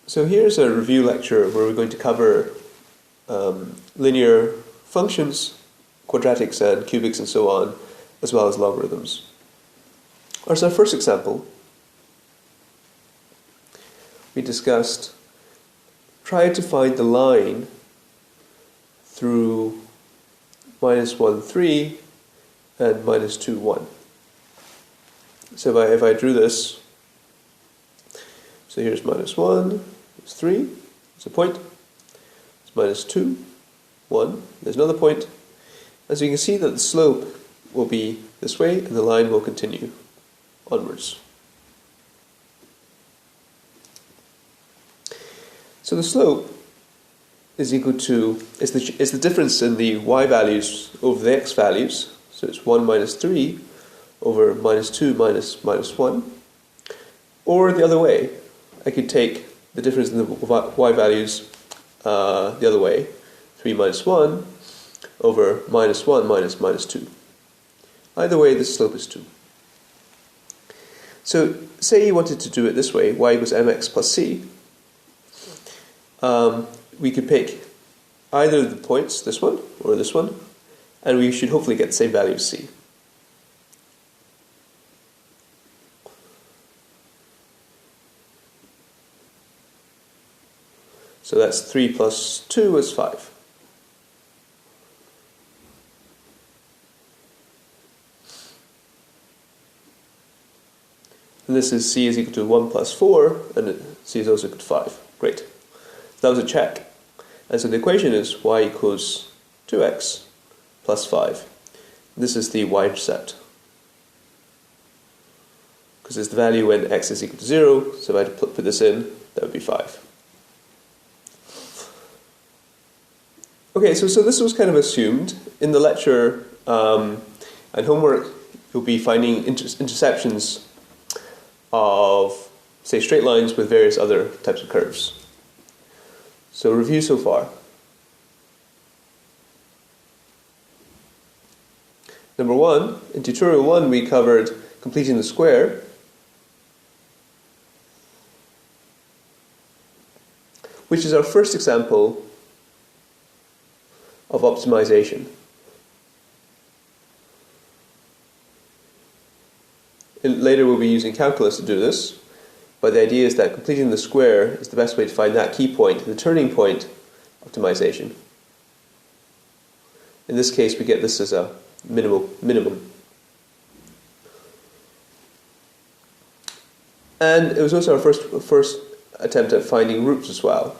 So here's a review lecture where we're going to cover linear functions, quadratics and cubics and so on, as well as logarithms. As our first example, we discussed try to find the line through -1, 3 and -2, 1. So if I drew this, so here's -1, there's 3, there's a point, there's -2, 1, there's another point. As you can see that the slope will be this way and the line will continue onwards. So the slope is equal to, is the difference in the y values over the x values. So it's 1 minus 3 over -2 minus -1. Or the other way, I could take the difference in the y values the other way, 3 minus 1 over -1 minus -2. Either way, the slope is 2. So say you wanted to do it this way, y equals mx plus c. We could pick either of the points, this one or this one, and we should hopefully get the same value of c. So that's 3 plus 2 is 5. And this is c is equal to 1 plus 4, and c is also equal to 5. Great. That was a check. And so the equation is y equals 2x plus 5. This is the y-intercept. Because it's the value when x is equal to 0, so if I had to put this in, that would be 5. Okay, so this was kind of assumed. In the lecture and homework, you'll be finding interceptions of, say, straight lines with various other types of curves. So review so far. Number 1, in tutorial 1 we covered completing the square. Which is our first example of optimization. And later we'll be using calculus to do this. But the idea is that completing the square is the best way to find that key point, the turning point optimization. In this case, we get this as a minimum. And it was also our first attempt at finding roots as well.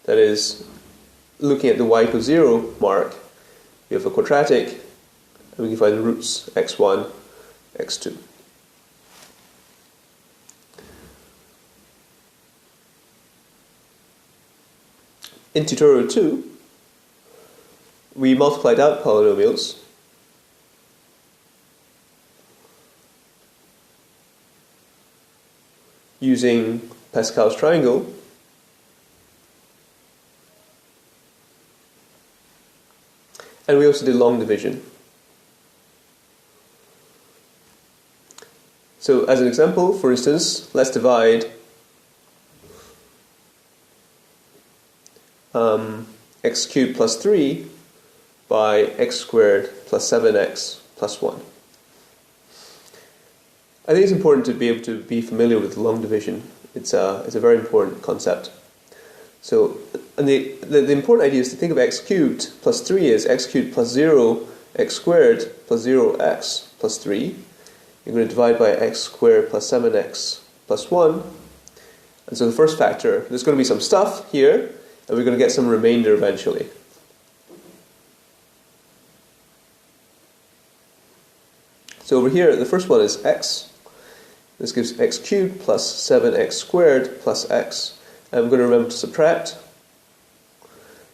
That is, looking at the y equals 0 mark, we have a quadratic, and we can find the roots x1, x2. In tutorial 2, we multiplied out polynomials using Pascal's triangle, and we also did long division. So as an example, for instance, let's divide x cubed plus 3 by x squared plus 7x plus 1. I think it's important to be able to be familiar with long division. It's a very important concept. So, and the important idea is to think of x cubed plus 3 as x cubed plus 0, x squared plus 0x plus 3. You're going to divide by x squared plus 7x plus 1. And so the first factor, there's going to be some stuff here, and we're going to get some remainder eventually. So over here, the first one is x. This gives x cubed plus 7x squared plus x. And I'm going to remember to subtract.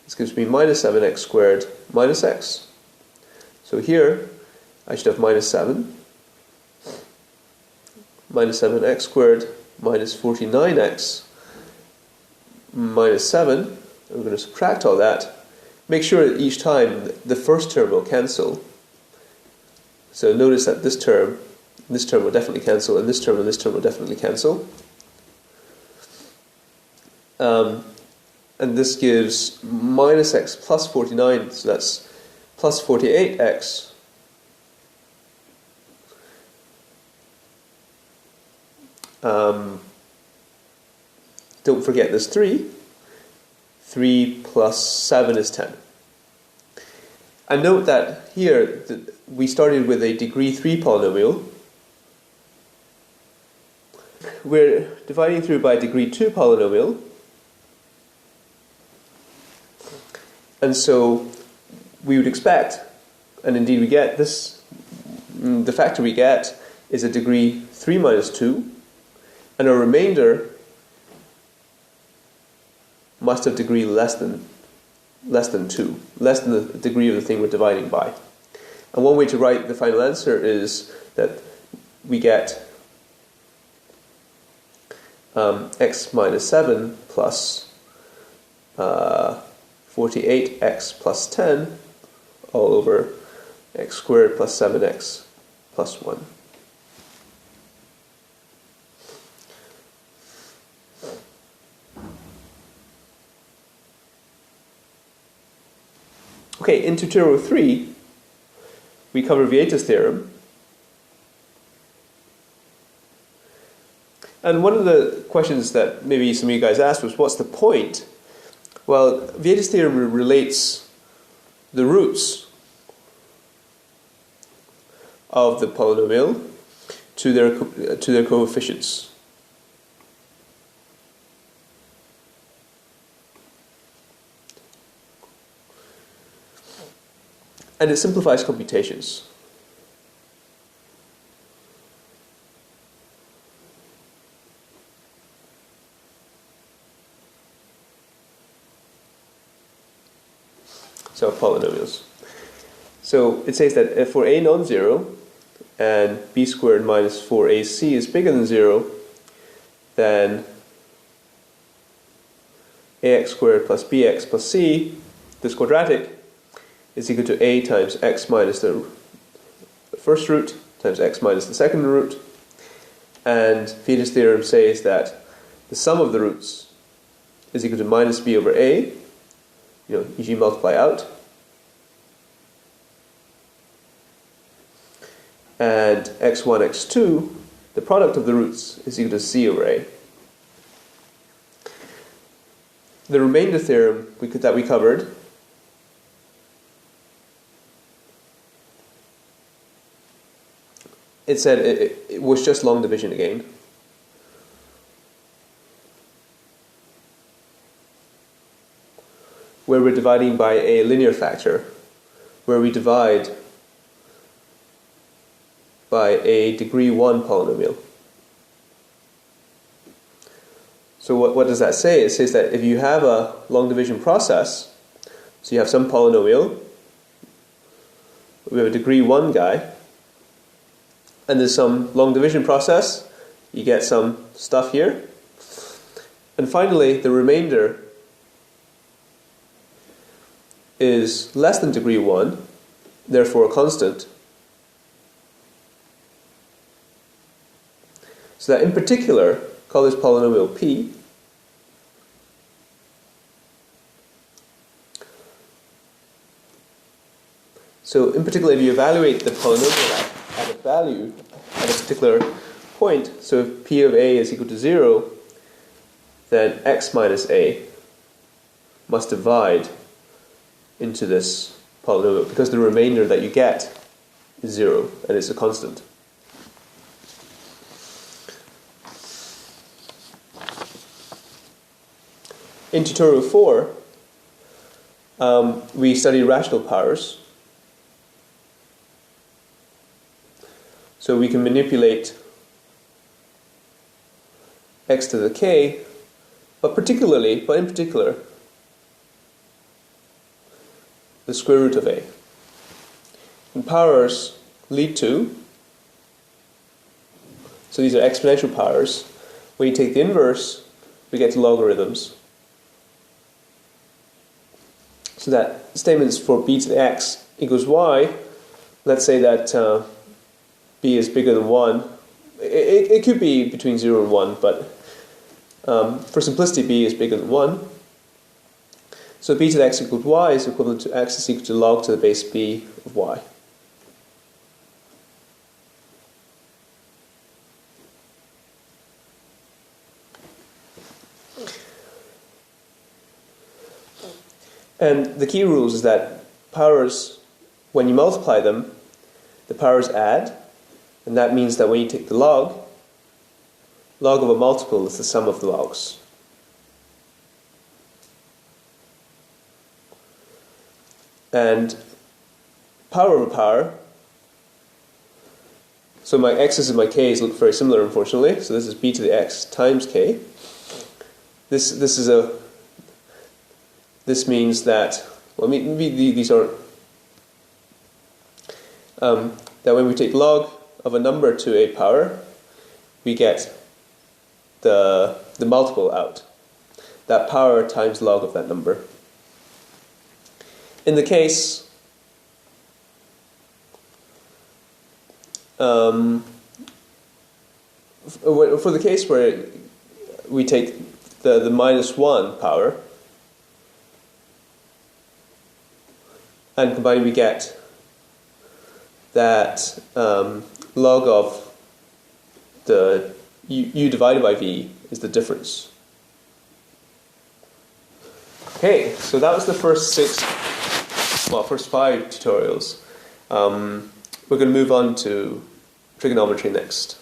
This gives me minus 7x squared minus x. So here, I should have minus 7. Minus 7x squared minus 49x minus 7. We're going to subtract all that. Make sure that each time the first term will cancel. So notice that this term This term will definitely cancel, and this term will definitely cancel. And this gives minus x plus 49, so that's plus 48x don't forget there's 3. 3 plus 7 is 10. And note that here we started with a degree 3 polynomial. We're dividing through by a degree 2 polynomial. And so we would expect, and indeed we get this, the factor we get is a degree 3 minus 2, and our remainder must have degree less than 2, less than the degree of the thing we're dividing by. And one way to write the final answer is that we get x minus 7 plus 48x plus 10 all over x squared plus 7x plus 1. Okay, in tutorial 3, we cover Vhs Theorem. And one of the questions that maybe some of you guys asked was, what's the point? Well, Vhs Theorem relates the roots of the polynomial to their coefficients. And it simplifies computations. So polynomials. So it says that if for a non-zero and b squared minus 4ac is bigger than 0, then ax squared plus bx plus c, this quadratic, is equal to a times x minus the first root times x minus the second root. And Fetus Theorem says that the sum of the roots is equal to minus b over a, e.g. multiply out. And x1, x2, the product of the roots is equal to c over a. The remainder theorem that we covered it said it was just long division again. Where we're dividing by a linear factor, where we divide by a degree 1 polynomial. So what does that say? It says that if you have a long division process, so you have some polynomial, we have a degree 1 guy, and there's some long division process, you get some stuff here. And finally, the remainder is less than degree 1, therefore a constant. So that in particular, call this polynomial P. So in particular, if you evaluate the polynomial at a value at a particular point, so if P of A is equal to 0, then x minus A must divide into this polynomial, because the remainder that you get is 0, and it's a constant. In tutorial 4, we studied rational powers. So we can manipulate x to the k, but in particular, the square root of a. And powers lead to, so these are exponential powers. When you take the inverse, we get to logarithms. So that statements for b to the x equals y, let's say that b is bigger than 1, it could be between 0 and 1, but for simplicity b is bigger than 1. So b to the x equal to y is equivalent to x is equal to log to the base b of y. And the key rules is that powers, when you multiply them, the powers add, and that means that when you take the log of a multiple is the sum of the logs. And power of a power, so my x's and my k's look very similar, unfortunately. So this is b to the x times k. This means that, well, maybe these aren't, that when we take log of a number to a power, we get the multiple out. That power times log of that number. In the case, for the case where we take the minus 1 power, and combined we get that log of the u divided by v is the difference. Okay, so that was the first first 5 tutorials. We're going to move on to trigonometry next.